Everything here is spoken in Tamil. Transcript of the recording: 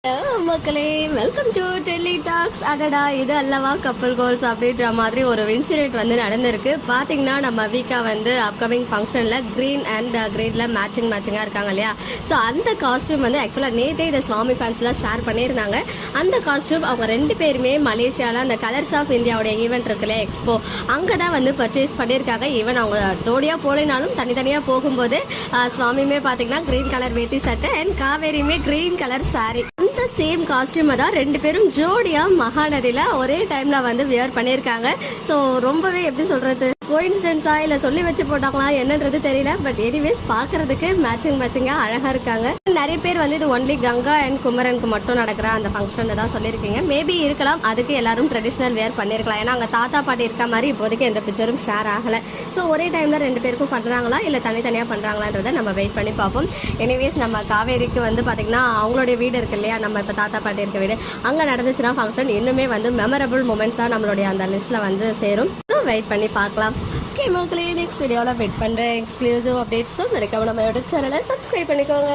ஹலோ மக்களே, வெல்கம் டு டெல்லி டாக்ஸ். அடடா, இது அல்லவா கப்பல் கோல்ஸ் அப்படின்ற மாதிரி ஒரு இன்சிடென்ட் வந்து நடந்திருக்கு. பாத்தீங்கன்னா நம்ம வீக்கா வந்து அப்கமிங் ஃபங்க்ஷன்ல கிரீன் அண்ட் கிரேட்ல மேட்சிங்கா இருக்காங்க இல்லையா. ஸோ அந்த காஸ்டியூம் வந்து ஆக்சுவலா நேத்தே இந்த சுவாமி ஃபேன்ஸ்லாம் ஷேர் பண்ணியிருந்தாங்க. அந்த காஸ்டியூம் அவங்க ரெண்டு பேருமே மலேசியால அந்த கலர்ஸ் ஆஃப் இந்தியாவோட ஈவெண்ட் இருக்கு இல்லையா, எக்ஸ்போ, அங்கதான் வந்து பர்ச்சேஸ் பண்ணியிருக்காங்க. ஈவன் அவங்க ஜோடியா போலினாலும் தனித்தனியா போகும்போது சுவாமியுமே பாத்தீங்கன்னா கிரீன் கலர் வேட்டி சட்டை அண்ட் காவேரியுமே கிரீன் கலர் சாரி, அந்த சேம் காஸ்டியூம் தான் ரெண்டு பேரும் ஜோடியா மகாநதியில ஒரே டைம்ல வந்து வியர் பண்ணிருக்காங்க. சோ ரொம்பவே எப்படி சொல்றது, கோயின்சிடென்ஸா இல்ல சொல்லி வச்சு போட்டாங்களா என்னன்றது தெரியல. பட் எனிவேஸ் பாக்குறதுக்கு மேட்சிங்கா அழகா இருக்காங்க. நிறைய பேர் வந்து இது ஒன்லி கங்கா அண்ட் குமரனுக்கு மட்டும் நடக்கிற அந்த ஃபங்க்ஷன் தான் சொல்லிருக்கீங்க. மேபி இருக்கலாம், அதுக்கு எல்லாரும் ட்ரெடிஷனல் வேர் பண்ணிருக்கலாம். ஏன்னா அங்க தாத்தா பாட்டி இருக்க மாதிரி இப்போதைக்கு எந்த பிக்சரும் ஷேர் ஆகல. சோ ஒரே டைம்ல ரெண்டு பேருக்கும் பண்றாங்களா இல்ல தனித்தனியா பண்றாங்களான்றத நம்ம வெயிட் பண்ணி பார்ப்போம். எனிவேஸ் நம்ம காவேரிக்கு வந்து பாத்தீங்கன்னா அவங்களுடைய வீடு இருக்கு இல்லையா, நம்ம இப்ப தாத்தா பாட்டி இருக்க வீடு, அங்க நடந்துச்சுன்னா ஃபங்க்ஷன் இன்னுமே வந்து மெமரபிள் மூமெண்ட்ஸா நம்மளுடைய அந்த லிஸ்ட்ல வந்து சேரும். வெயிட் பண்ணி பார்க்கலாம். ஓகே மக்களே, நெக்ஸ்ட் வீடியோல வெயிட் பண்றேன். எக்ஸ்க்ளூசிவ் அப்டேட்ஸ் மறக்காம நம்ம யூடியூப் சேனலை சப்ஸ்கிரைப் பண்ணிக்கோங்க.